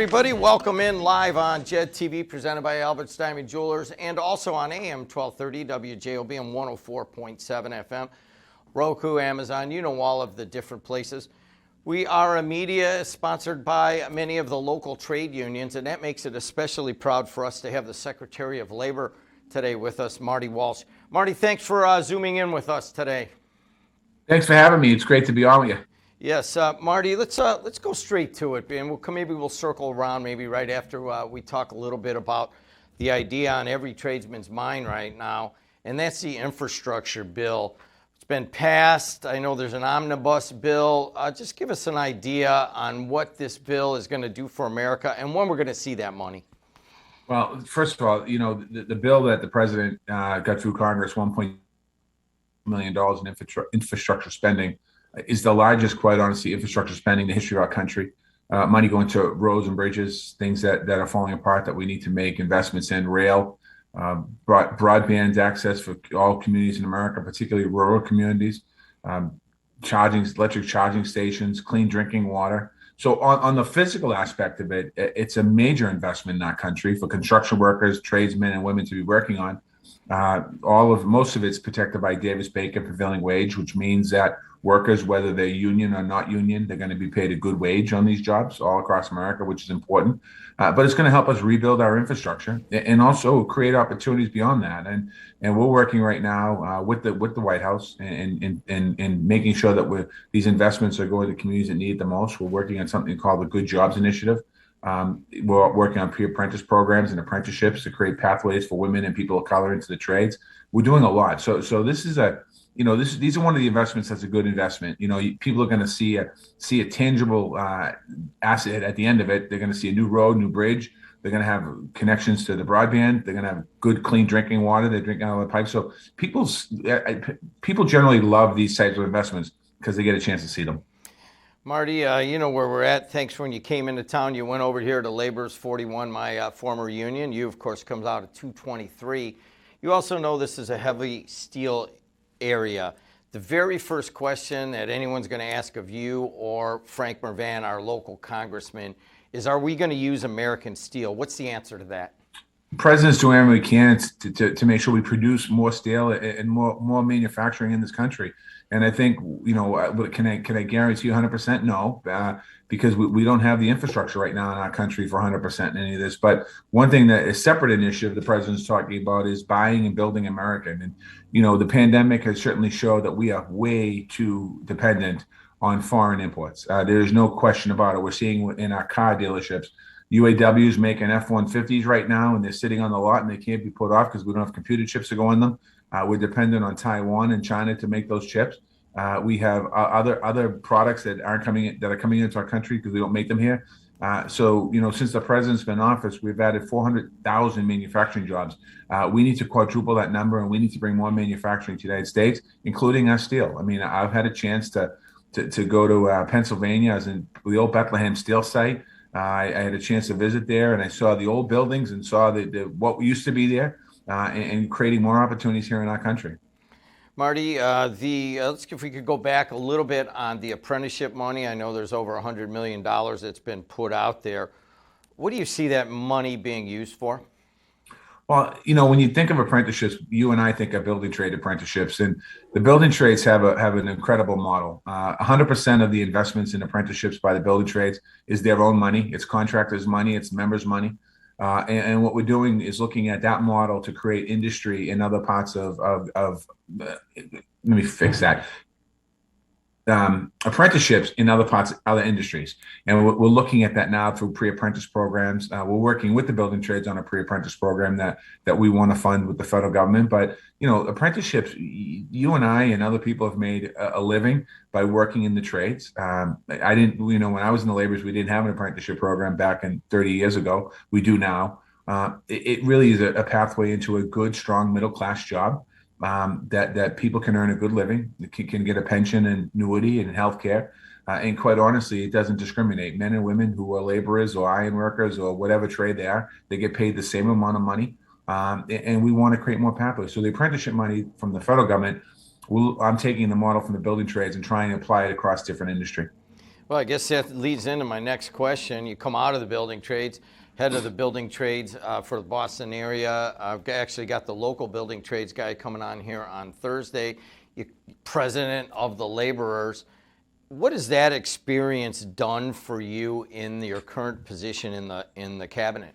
Everybody, welcome in live on JEDtv, presented by Albert's Diamond Jewelers, and also on AM 1230 WJOB and 104.7 FM, Roku, Amazon, you know, all of the different places. We are a media sponsored by many of the local trade unions, and that makes it especially proud for us to have the Secretary of Labor today with us, Marty Walsh. Marty, thanks for zooming in with us today. Thanks for having me. It's great to be on with you. Yes, Marty, let's go straight to it, and maybe we'll circle around maybe right after we talk a little bit about the idea on every tradesman's mind right now, and that's the infrastructure bill. It's been passed. I know there's an omnibus bill. Just give us an idea on what this bill is going to do for America and when we're going to see that money. Well, first of all, you know, the bill that the president got through Congress, $1.2 million in infrastructure spending, is the largest, quite honestly, infrastructure spending in the history of our country. Money going to roads and bridges, things that are falling apart that we need to make investments in, rail, broadband access for all communities in America, particularly rural communities, electric charging stations, clean drinking water. So on the physical aspect of it, it's a major investment in our country for construction workers, tradesmen, and women to be working on. Most of it's protected by Davis-Bacon prevailing wage, which means that workers, whether they're union or not union, they're going to be paid a good wage on these jobs all across America, which is important. But it's going to help us rebuild our infrastructure and also create opportunities beyond that. And we're working right now with the White House and making sure that these investments are going to communities that need it the most. We're working on something called the Good Jobs Initiative. We're working on pre-apprentice programs and apprenticeships to create pathways for women and people of color into the trades. We're doing a lot. So this is these are one of the investments that's a good investment. You know, people are going to see a tangible asset at the end of it. They're going to see a new road, new bridge. They're going to have connections to the broadband. They're going to have good, clean drinking water. They drink out of the pipe. So people generally love these types of investments because they get a chance to see them. Marty, you know where we're at. Thanks. When you came into town, you went over here to Labor's 41, my former union. You, of course, comes out at 223. You also know this is a heavy steel area. The very first question that anyone's going to ask of you or Frank Mervan, our local congressman, is, are we going to use American steel? What's the answer to that? The president's doing everything we can to make sure we produce more steel and more manufacturing in this country. And I think, you know, can I guarantee you 100%? No, because we don't have the infrastructure right now in our country for 100% in any of this. But one thing that is separate initiative the president's talking about is buying and building American. And, you know, the pandemic has certainly showed that we are way too dependent on foreign imports. There's no question about it. We're seeing in our car dealerships, UAW is making F-150s right now, and they're sitting on the lot and they can't be put off because we don't have computer chips to go in them. We're dependent on Taiwan and China to make those chips. We have other products that are coming into our country because we don't make them here. So, you know, since the president's been in office, we've added 400,000 manufacturing jobs. We need to quadruple that number, and we need to bring more manufacturing to the United States, including our steel. I mean, I've had a chance to go to Pennsylvania. I was in the old Bethlehem steel site. I had a chance to visit there, and I saw the old buildings and saw what used to be there, and creating more opportunities here in our country. Marty, let's see if we could go back a little bit on the apprenticeship money. I know there's over $100 million that's been put out there. What do you see that money being used for? Well, you know, when you think of apprenticeships, you and I think of building trade apprenticeships, and the building trades have an incredible model. 100% of the investments in apprenticeships by the building trades is their own money. It's contractors' money. It's members' money. And what we're doing is looking at that model to create industry in other parts let me fix that. Apprenticeships in other industries. And we're looking at that now through pre-apprentice programs. We're working with the building trades on a pre-apprentice program that we want to fund with the federal government. But, you know, apprenticeships, you and I and other people have made a living by working in the trades. I didn't, you know, when I was in the laborers, we didn't have an apprenticeship program back in 30 years ago. We do now. It really is a pathway into a good, strong middle-class job. That people can earn a good living, can get a pension and annuity and health care. And quite honestly, it doesn't discriminate. Men and women who are laborers or iron workers or whatever trade they are, they get paid the same amount of money. And we want to create more pathways. So the apprenticeship money from the federal government, I'm taking the model from the building trades and trying to apply it across different industry. Well, I guess that leads into my next question. You come out of the building trades, head of the building trades for the Boston area. I've actually got the local building trades guy coming on here on Thursday. You president of the laborers. What has that experience done for you in your current position in the cabinet?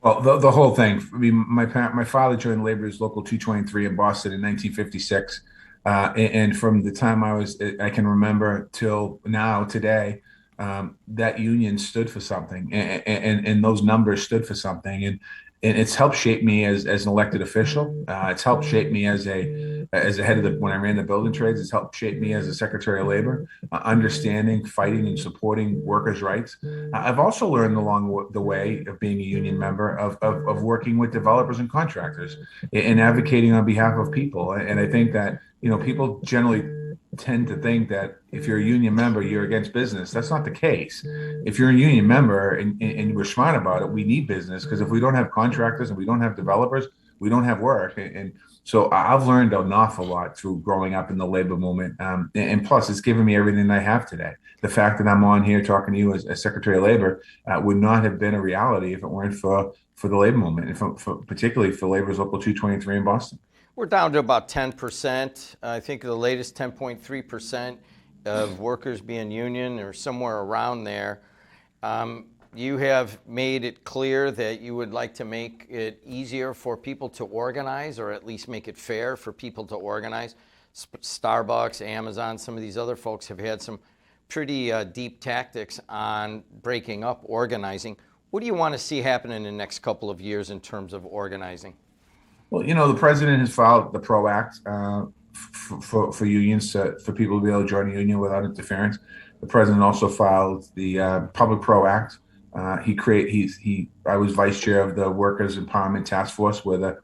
Well, the whole thing. I mean, my father joined Laborers Local 223 in Boston in 1956, and from the time I can remember till now today, that union stood for something, and those numbers stood for something, and it's helped shape me as an elected official. It's helped shape me as a head of when I ran the building trades. It's helped shape me as a Secretary of Labor, understanding, fighting, and supporting workers' rights. I've also learned along the way of being a union member of working with developers and contractors and advocating on behalf of people. And I think that people generally tend to think that if you're a union member, you're against business. That's not the case. If you're a union member and we're smart about it, we need business, because if we don't have contractors and we don't have developers, we don't have work. And so I've learned an awful lot through growing up in the labor movement. And plus, it's given me everything I have today. The fact that I'm on here talking to you as Secretary of Labor would not have been a reality if it weren't for the labor movement, and particularly for Labor's Local 223 in Boston. We're down to about 10%. I think the latest 10.3% of workers being union or somewhere around there. You have made it clear that you would like to make it easier for people to organize, or at least make it fair for people to organize. Starbucks, Amazon, some of these other folks have had some pretty deep tactics on breaking up organizing. What do you want to see happen in the next couple of years in terms of organizing? Well, the president has filed the PRO Act for unions, for people to be able to join a union without interference. The president also filed the Public PRO Act. I was vice chair of the Workers Empowerment Task Force, where the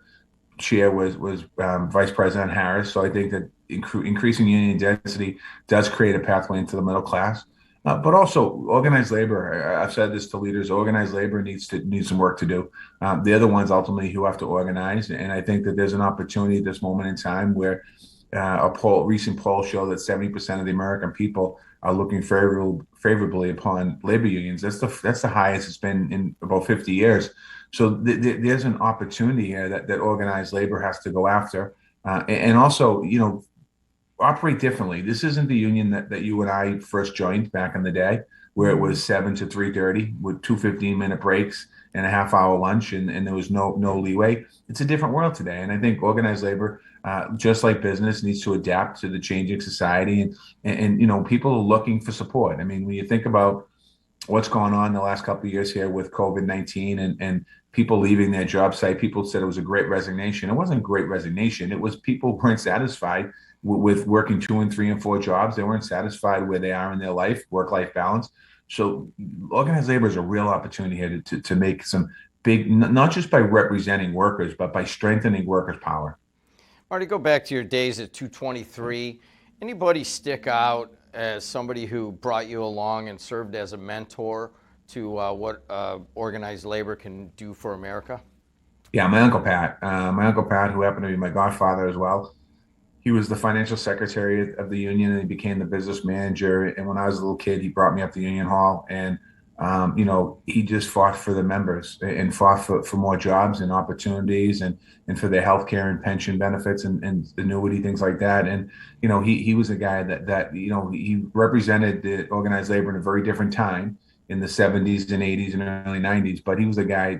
chair was Vice President Harris. So I think that increasing union density does create a pathway into the middle class. But also organized labor. I've said this to leaders. Organized labor needs some work to do. They're the ones ultimately who have to organize. And I think that there's an opportunity at this moment in time where recent polls show that 70% of the American people are looking favorably upon labor unions. That's the highest it's been in about 50 years. So there's an opportunity here that organized labor has to go after, and also operate differently. This isn't the union that you and I first joined back in the day, where it was 7 to 3:30 with 2 15-minute breaks and a half-hour lunch, and there was no leeway. It's a different world today, and I think organized labor, just like business, needs to adapt to the changing society, and people are looking for support. I mean, when you think about what's gone on the last couple of years here with COVID-19 and people leaving their job site, people said it was a great resignation. It wasn't a great resignation. It was people weren't satisfied with working 2 and 3 and 4 jobs. They weren't satisfied where they are in their life, work-life balance. So organized labor is a real opportunity here to make some big, not just by representing workers, but by strengthening workers' power. Marty, go back to your days at 223. Anybody stick out as somebody who brought you along and served as a mentor to what organized labor can do for America? Yeah, my Uncle Pat. Who happened to be my godfather as well. He was the financial secretary of the union, and he became the business manager. And when I was a little kid, he brought me up to Union Hall, and he just fought for the members and fought for more jobs and opportunities and for their health care and pension benefits and annuity, things like that. And he was a guy that he represented the organized labor in a very different time in the 70s and 80s and early 90s. But he's a guy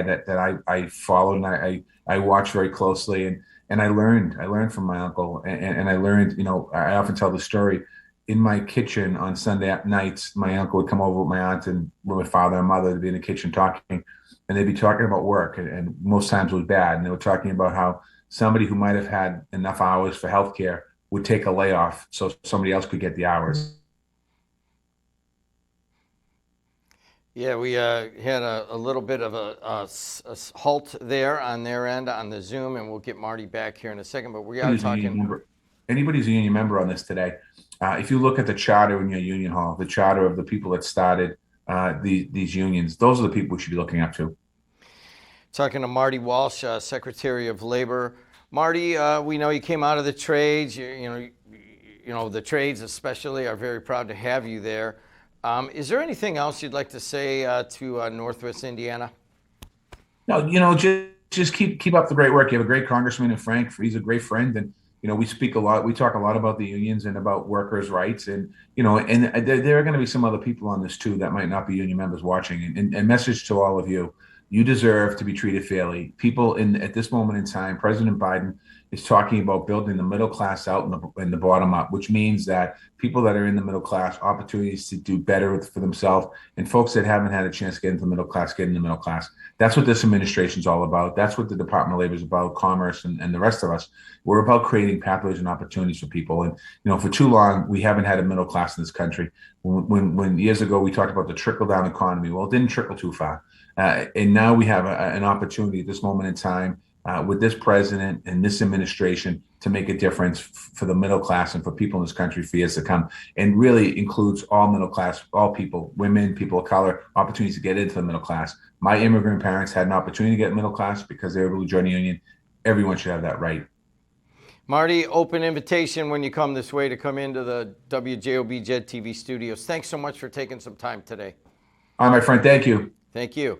that I followed and I watched very closely, and I learned from my uncle, and I learned, I often tell the story. In my kitchen on Sunday nights, my uncle would come over with my aunt and with my father and mother to be in the kitchen talking, and they'd be talking about work, and most times it was bad. And they were talking about how somebody who might have had enough hours for healthcare would take a layoff so somebody else could get the hours. Yeah, we had a little bit of a halt there on their end on the Zoom, and we'll get Marty back here in a second. But we are talking. Anybody's a union member on this today. If you look at the charter in your union hall, the charter of the people that started these unions, those are the people we should be looking up to. Talking to Marty Walsh, Secretary of Labor. Marty, we know you came out of the trades. You the trades especially are very proud to have you there. Is there anything else you'd like to say to Northwest Indiana? No, just keep up the great work. You have a great congressman in Frank. He's a great friend, and we speak a lot. We talk a lot about the unions and about workers' rights, and there are going to be some other people on this too that might not be union members watching. And message to all of you: you deserve to be treated fairly. People at this moment in time, President Biden is talking about building the middle class out and the bottom up, which means that people that are in the middle class, opportunities to do better for themselves, and folks that haven't had a chance to get into the middle class, get in the middle class. That's what this administration is all about. That's what the Department of Labor is about, Commerce, and the rest of us. We're about creating pathways and opportunities for people. And, for too long, we haven't had a middle class in this country. When years ago, we talked about the trickle-down economy. Well, it didn't trickle too far. And now we have an opportunity at this moment in time with this president and this administration to make a difference for the middle class and for people in this country for years to come, and really includes all middle class, all people, women, people of color, opportunities to get into the middle class. My immigrant parents had an opportunity to get middle class because they were able to join a union. Everyone should have that right. Marty, open invitation when you come this way to come into the WJOB JEDtv studios. Thanks so much for taking some time today. All right, my friend. Thank you. Thank you.